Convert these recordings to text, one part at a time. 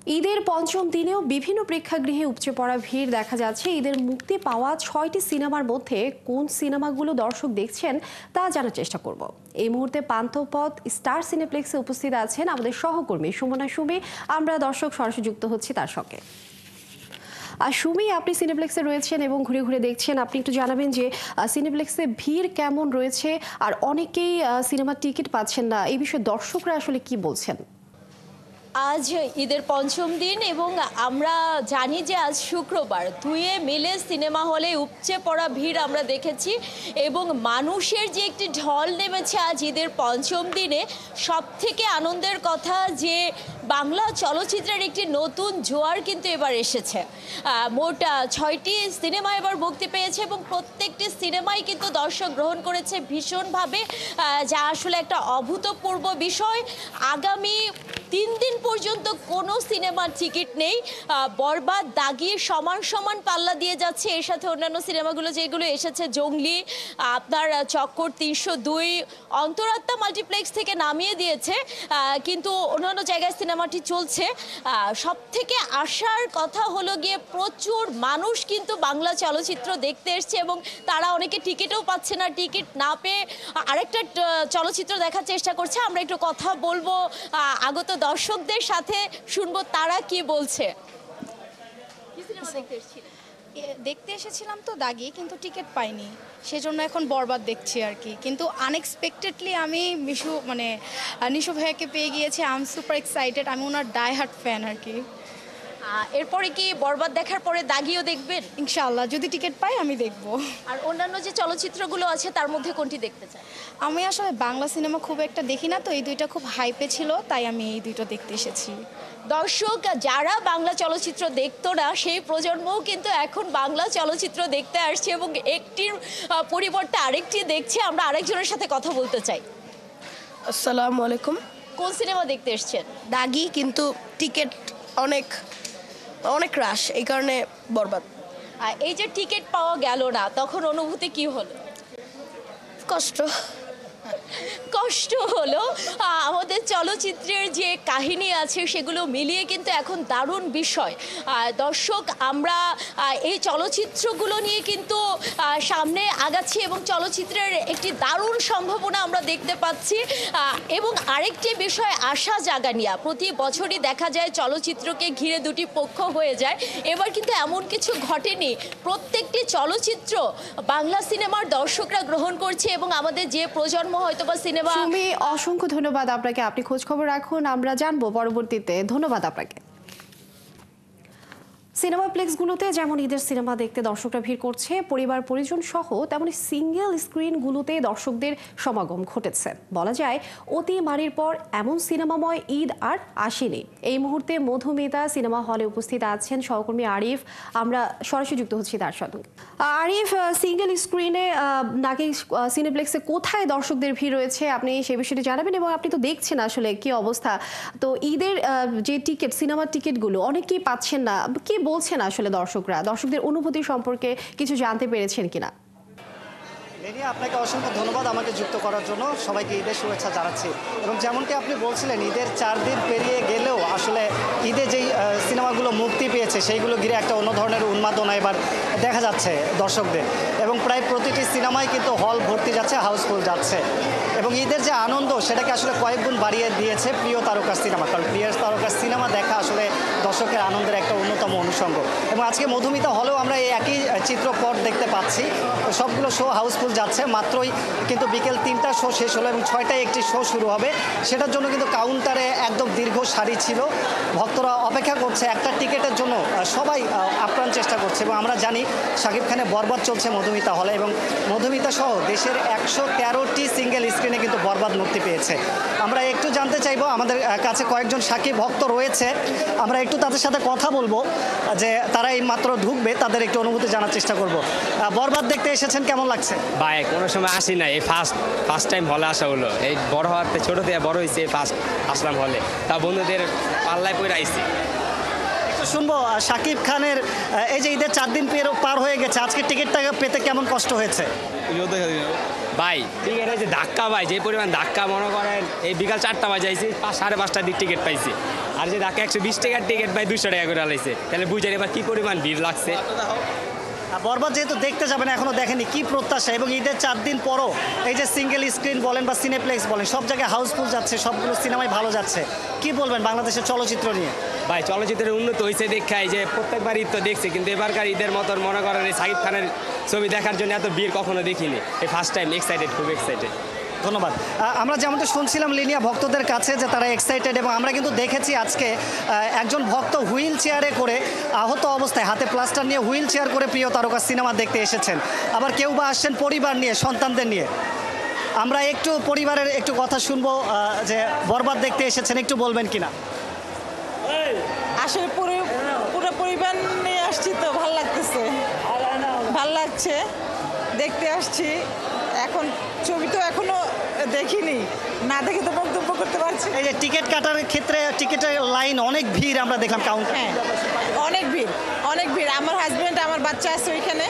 ঈদের পঞ্চম দিনেও বিভিন্ন প্রেক্ষাগৃহে উপচে পড়া ভিড় দেখা যাচ্ছে। ঈদের মুক্তি পাওয়া 6টি সিনেমার মধ্যে কোন সিনেমাগুলো দর্শক দেখছেন তা জানার চেষ্টা করব। এই মুহূর্তে পান্থপথ স্টার সিনেপ্লেক্সে উপস্থিত আছেন আমাদের সহকর্মী সুমনা সুমি। আমরা দর্শক সরাসরি যুক্ত হচ্ছি তার সঙ্গে। আর সুমি, আপনি সিনেপ্লেক্সে রয়েছেন এবং ঘুরে ঘুরে দেখছেন, আপনি একটু জানাবেন যে সিনেপ্লেক্সে ভিড় কেমন রয়েছে, আর অনেকেই সিনেমার টিকিট পাচ্ছেন না, এই বিষয়ে দর্শকরা আসলে কি বলছেন? আজ ঈদের পঞ্চম দিন এবং আমরা জানি যে আজ শুক্রবার দুয়ে মিলে সিনেমা হলে উপচে পড়া ভিড় আমরা দেখেছি এবং মানুষের যে একটি ঢল নেমেছে আজ ঈদের পঞ্চম দিনে। সব থেকে আনন্দের কথা যে বাংলা চলচ্চিত্রের একটি নতুন জোয়ার কিন্তু এবার এসেছে। মোট 6টি সিনেমা এবার মুক্তি পেয়েছে এবং প্রত্যেকটি সিনেমাই কিন্তু দর্শক গ্রহণ করেছে ভীষণভাবে, যা আসলে একটা অভূতপূর্ব বিষয়। আগামী 3 দিন পর্যন্ত কোনো সিনেমার টিকিট নেই। বরবাদ, দাগি সমান সমান পাল্লা দিয়ে যাচ্ছে। এর সাথে অন্যান্য সিনেমাগুলো যেগুলো এসেছে, জঙ্গলি, আপনার চক্কর 302, অন্তরাত্মা মাল্টিপ্লেক্স থেকে নামিয়ে দিয়েছে, কিন্তু অন্যান্য জায়গায় সিনেমাটি চলছে। সব থেকে আসার কথা হলো গিয়ে প্রচুর মানুষ কিন্তু বাংলা চলচ্চিত্র দেখতে এসছে এবং তারা অনেকে টিকিটও পাচ্ছে না। টিকিট না পেয়ে আরেকটা চলচ্চিত্র দেখার চেষ্টা করছে। আমরা একটু কথা বলবো আগত দর্শকদের সাথে, শুনবো তারা কি বলছে। দেখতে এসেছিলাম তো দাগি, কিন্তু টিকিট পাইনি, সেজন্য এখন বরবাদ দেখছি আর কি। কিন্তু আনএক্সপেক্টেডলি আমি নিশু ভাইয়াকে পেয়ে গিয়েছি। আই এম সুপার এক্সাইটেড, আমি ওনার ডাই হার্ট ফ্যান আর কি। এরপরে কি বরবাদ দেখার পরে দাগিও দেখবেন? ইনশাআল্লাহ, যদি টিকিট পাই আমি দেখব। আর অন্যান্য যে চলচ্চিত্রগুলো আছে তার মধ্যে কোনটি দেখতে চান? আমি আসলে বাংলা সিনেমা খুব একটা দেখি না, তো এই দুইটা খুব হাইপে ছিল, তাই আমি এই দুইটা দেখতে এসেছি। দর্শক যারা বাংলা চলচ্চিত্র দেখতো না সেই প্রজন্মও কিন্তু এখন বাংলা চলচ্চিত্র দেখতে আসছে এবং একটির পরিবর্তে আরেকটি দেখছে। আমরা আরেকজনের সাথে কথা বলতে চাই। আসসালামু আলাইকুম। কোন সিনেমা দেখতে এসছেন? দাগি, কিন্তু টিকিট অনেক অনেক রাশ, এই কারণে বরবাদ। এই যে টিকিট পাওয়া গেল না, তখন অনুভূতি কি হলো? কষ্ট কষ্ট হলো। আমাদের চলচ্চিত্রের যে কাহিনী আছে সেগুলো মিলিয়ে কিন্তু এখন দারুণ বিষয়। দর্শক, আমরা এই চলচ্চিত্রগুলো নিয়ে কিন্তু সামনে আগাচ্ছি এবং চলচ্চিত্রের একটি দারুণ সম্ভাবনা আমরা দেখতে পাচ্ছি। এবং আরেকটি বিষয়, আশা জাগানিয়া। প্রতি বছরই দেখা যায় চলচ্চিত্রকে ঘিরে দুটি পক্ষ হয়ে যায়, এবার কিন্তু এমন কিছু ঘটেনি। প্রত্যেকটি চলচ্চিত্র বাংলা সিনেমার দর্শকরা গ্রহণ করছে এবং আমাদের যে প্রজন্ম হয়তোবা সিনেমা। সুমি, অসংখ্য ধন্যবাদ আপনাকে, আপনি খোঁজ খবর রাখুন, আমরা জানবো পরবর্তীতে। ধন্যবাদ আপনাকে। সিনেমাপ্লেক্সগুলোতে যেমন ঈদের সিনেমা দেখতে দর্শকরা ভিড় করছে, পরিবার পরিজন সহ তেমনি সিঙ্গেল স্ক্রিনগুলোতে দর্শকদের সমাগম ঘটেছে। বলা যায় অতি মারির পর এমন সিনেমাময় ঈদ আর আসেনি। এই মুহূর্তে মধুমিতা সিনেমা হলে উপস্থিত আছেন সহকর্মী আরিফ। আমরা সরাসরি যুক্ত হচ্ছি তার সাথে। আরিফ, সিঙ্গেল স্ক্রিনে নাকি সিনেপ্লেক্সে কোথায় দর্শকদের ভিড় রয়েছে, আপনি সে বিষয়টি জানাবেন এবং আপনি তো দেখছেন আসলে কি অবস্থা। তো ঈদের যে টিকিট, সিনেমার টিকিটগুলো অনেকেই পাচ্ছেন না, কি বলছেন আসলে দর্শকরা? দর্শকদের অনুভূতি সম্পর্কে কিছু জানতে পেরেছেন কিনা? আপনাকে অসংখ্য ধন্যবাদ আমাকে যুক্ত করার জন্য। সবাইকে ঈদের শুভেচ্ছা জানাচ্ছি। এবং যেমনটি আপনি বলছিলেন, ঈদের 4 দিন পেরিয়ে গেলেও আসলে ঈদে যেই সিনেমাগুলো মুক্তি পেয়েছে সেইগুলো ঘিরে একটা অন্য ধরনের উন্মাদনা এবার দেখা যাচ্ছে দর্শকদের, এবং প্রায় প্রতিটি সিনেমাই কিন্তু হল ভর্তি যাচ্ছে, হাউসফুল যাচ্ছে। এবং ঈদের যে আনন্দ সেটাকে আসলে কয়েক গুণ বাড়িয়ে দিয়েছে প্রিয় তারকার সিনেমা, কারণ প্রিয় তারকার সিনেমা দেখা আসলে দর্শকের আনন্দের একটা অন্যতম অনুষঙ্গ। এবং আজকে মধুমিতা হলেও আমরা এই একই চিত্রপট দেখতে পাচ্ছি। সবগুলো শো হাউসফুল যাচ্ছে। মাত্রই কিন্তু বিকেল 3টা শো শেষ হলো এবং 6টায় একটি শো শুরু হবে। সেটার জন্য কিন্তু কাউন্টারে একদম দীর্ঘ সারি ছিল, ভক্তরা অপেক্ষা করছে একটা টিকিটের জন্য। সবাই আপ্রাণ চেষ্টা করছে এবং আমরা জানি শাকিব খানের বরবাদ চলছে মধুমিতা হলে, এবং মধুমিতা সহ দেশের 113টি সিঙ্গেল স্ক্রিনে কিন্তু বরবাদ মুক্তি পেয়েছে। আমরা একটু জানতে চাইবো, আমাদের কাছে কয়েকজন শাকিব ভক্ত রয়েছে, আমরা একটু তাদের সাথে কথা বলবো যে তারা এই মাত্র ঢুকবে, তাদের একটু অনুভূতি জানার চেষ্টা করব। বরবাদ দেখতে এসেছেন, কেমন লাগছে? ভাই কোনো সময় আসি না, এই ফার্স্ট টাইম হলে আসা হলো। এই বড় হওয়াতে ছোটো থেকে বড় হয়েছে, ফার্স্ট আসলাম হলে, তা বন্ধুদের পাল্লায় পড়ে আইছি। শুনবো শাকিব খানের এই যে ঈদের 4 দিন পার হয়ে গেছে, আজকে টিকিটটা পেতে কেমন কষ্ট হয়েছে? ভাই টিকিট হয়েছে ধাক্কা, ভাই যে পরিমাণ ধাক্কা, মনে করেন এই বিকাল 4টা বাজে আইছি, 5:30 দিক টিকিট পাইছি। আর যে ঢাকা 120 টাকার টিকিট ভাই 200 টাকা করে আলাইছে, তাহলে বুঝেন এবার কি পরিমাণ ভিড় লাগছে। বরবাদ যেহেতু দেখতে যাবেন এখনো দেখেনি, কি প্রত্যাশা? এবং ঈদের 4 দিন পরও এই যে সিঙ্গেল স্ক্রিন বলেন বা সিনেপ্লেক্স বলেন, সব জায়গায় হাউসফুল যাচ্ছে, সবগুলো সিনেমাই ভালো যাচ্ছে, কি বলবেন বাংলাদেশের চলচ্চিত্র নিয়ে? ভাই চলচ্চিত্রের উন্নত হয়েছে দেখায় যে প্রত্যেকবার ঈদ তো দেখছি, কিন্তু এবারকার ঈদের মতন মনে করেন এই শাকিব খানের ছবি দেখার জন্য এত ভিড় কখনো দেখিনি। এই ফার্স্ট টাইম এক্সাইটেড, খুব এক্সাইটেড। ধন্যবাদ। আমরা যেমনটা শুনছিলাম লিনিয়া ভক্তদের কাছে যে তারা এক্সাইটেড, এবং আমরা কিন্তু দেখেছি আজকে একজন ভক্ত হুইল চেয়ারে করে আহত অবস্থায় হাতে প্লাস্টার নিয়ে হুইল চেয়ার করে প্রিয় তারকা সিনেমা দেখতে এসেছেন। আবার কেউ বা আসছেন পরিবার নিয়ে, সন্তানদের নিয়ে। আমরা একটু পরিবারের একটু কথা শুনবো, যে বরবাদ দেখতে এসেছেন, একটু বলবেন কিনা? আসলে পুরো পরিবার নিয়ে আসছি তো ভাল লাগতেছে, ভাল লাগছে, দেখতে আসছি। এখন ছবি তো এখনো দেখিনি, না দেখে তো বক্তব্য করতে পারছি। এই যে টিকিট কাটার ক্ষেত্রে টিকিটের লাইন অনেক ভিড় আমরা দেখলাম কাউন্টার। হ্যাঁ, অনেক ভিড়, অনেক ভিড়। আমার হাজবেন্ড, আমার বাচ্চা আছে ওইখানে,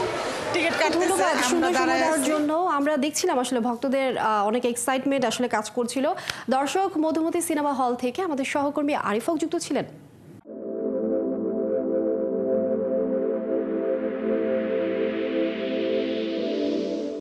টিকিট কাটতেছে। ধন্যবাদ সুন্দর আমরা সময় দাঁড়ায় দেওয়ার আছি। জন্য। আমরা দেখছিলাম আসলে ভক্তদের অনেক এক্সাইটমেন্ট আসলে কাজ করছিল। দর্শক, মধুমতি সিনেমা হল থেকে আমাদের সহকর্মী আরিফক যুক্ত ছিলেন।